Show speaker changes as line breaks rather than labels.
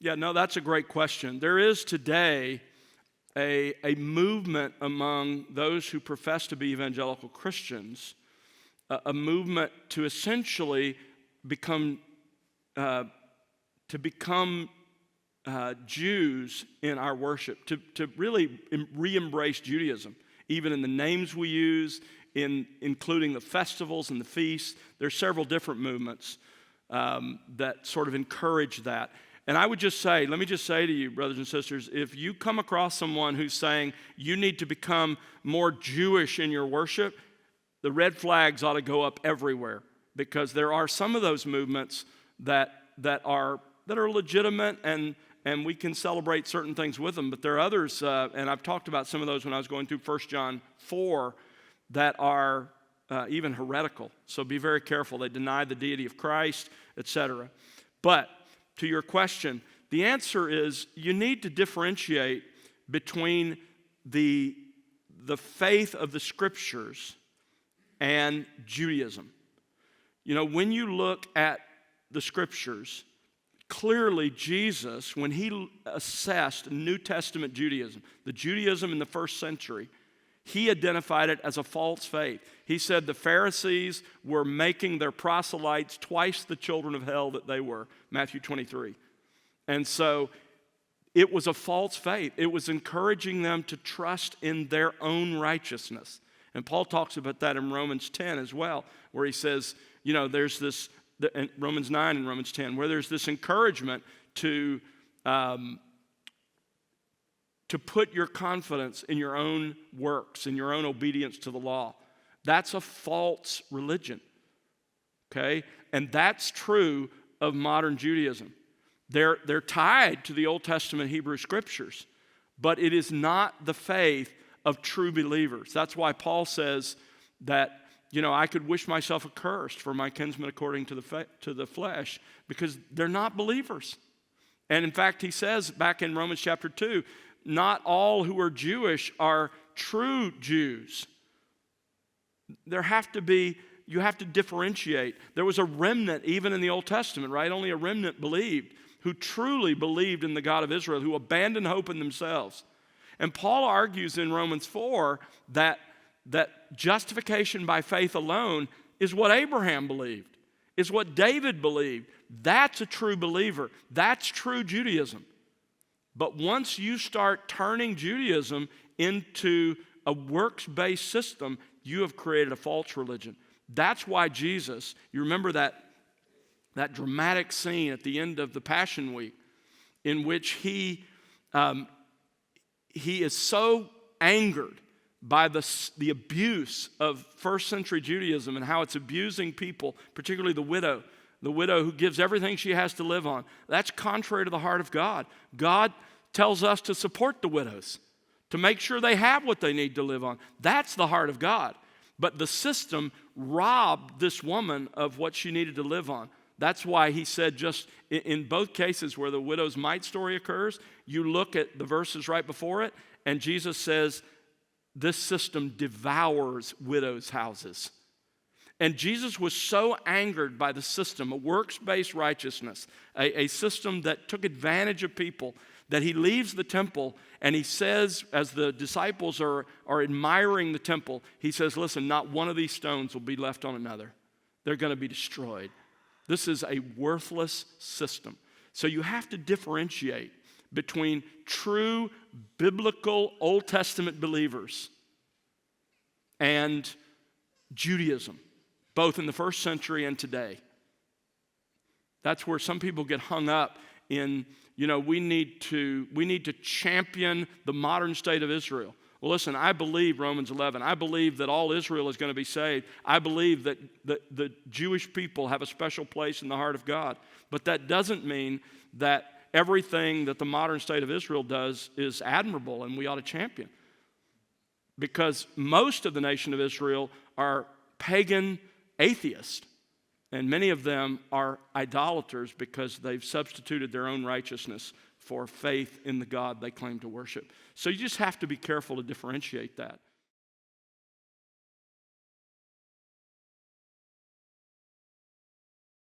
Yeah, no, that's a great question. There is today a movement among those who profess to be evangelical Christians, a movement to essentially become Jews in our worship, to really re-embrace Judaism, even in the names we use, including the festivals and the feasts. There's several different movements that sort of encourage that. And I would just say, let me just say to you, brothers and sisters, if you come across someone who's saying you need to become more Jewish in your worship, the red flags ought to go up everywhere, because there are some of those movements that are legitimate, and we can celebrate certain things with them. But there are others, and I've talked about some of those when I was going through 1 John 4, that are even heretical. So be very careful. They deny the deity of Christ, etc. But to your question, the answer is you need to differentiate between the faith of the Scriptures and Judaism. You know, when you look at the Scriptures, clearly Jesus, when he assessed New Testament Judaism, the Judaism in the first century, he identified it as a false faith. He said the Pharisees were making their proselytes twice the children of hell that they were, Matthew 23. And so it was a false faith. It was encouraging them to trust in their own righteousness. And Paul talks about that in Romans 10 as well, where he says, you know, there's this, in Romans 9 and Romans 10, where there's this encouragement to put your confidence in your own works, in your own obedience to the law. That's a false religion, okay? And that's true of modern Judaism. They're tied to the Old Testament Hebrew Scriptures, but it is not the faith of true believers. That's why Paul says that, you know, I could wish myself accursed for my kinsmen according to the flesh, because they're not believers. And in fact, he says back in Romans chapter 2, not all who are Jewish are true Jews. You have to differentiate. There was a remnant even in the Old Testament, right? Only a remnant believed, who truly believed in the God of Israel, who abandoned hope in themselves. And Paul argues in Romans 4 that justification by faith alone is what Abraham believed, is what David believed. That's a true believer. That's true Judaism. But once you start turning Judaism into a works-based system, you have created a false religion. That's why Jesus, you remember that dramatic scene at the end of the Passion Week, in which he is so angered by the abuse of first century Judaism and how it's abusing people, particularly the widow who gives everything she has to live on. That's contrary to the heart of God. God tells us to support the widows, to make sure they have what they need to live on. That's the heart of God. But the system robbed this woman of what she needed to live on. That's why he said, just in both cases where the widow's mite story occurs, you look at the verses right before it, and Jesus says, this system devours widows' houses. And Jesus was so angered by the system, a works-based righteousness, a system that took advantage of people, that he leaves the temple and he says, as the disciples are admiring the temple, he says, listen, not one of these stones will be left on another. They're going to be destroyed. This is a worthless system. So you have to differentiate between true biblical Old Testament believers and Judaism, both in the first century and today. That's where some people get hung up in, you know, we need to champion the modern state of Israel. Well, listen, I believe Romans 11. I believe that all Israel is going to be saved. I believe that the Jewish people have a special place in the heart of God. But that doesn't mean that everything that the modern state of Israel does is admirable and we ought to champion. Because most of the nation of Israel are pagan atheists. And many of them are idolaters because they've substituted their own righteousness for faith in the God they claim to worship. So you just have to be careful to differentiate that.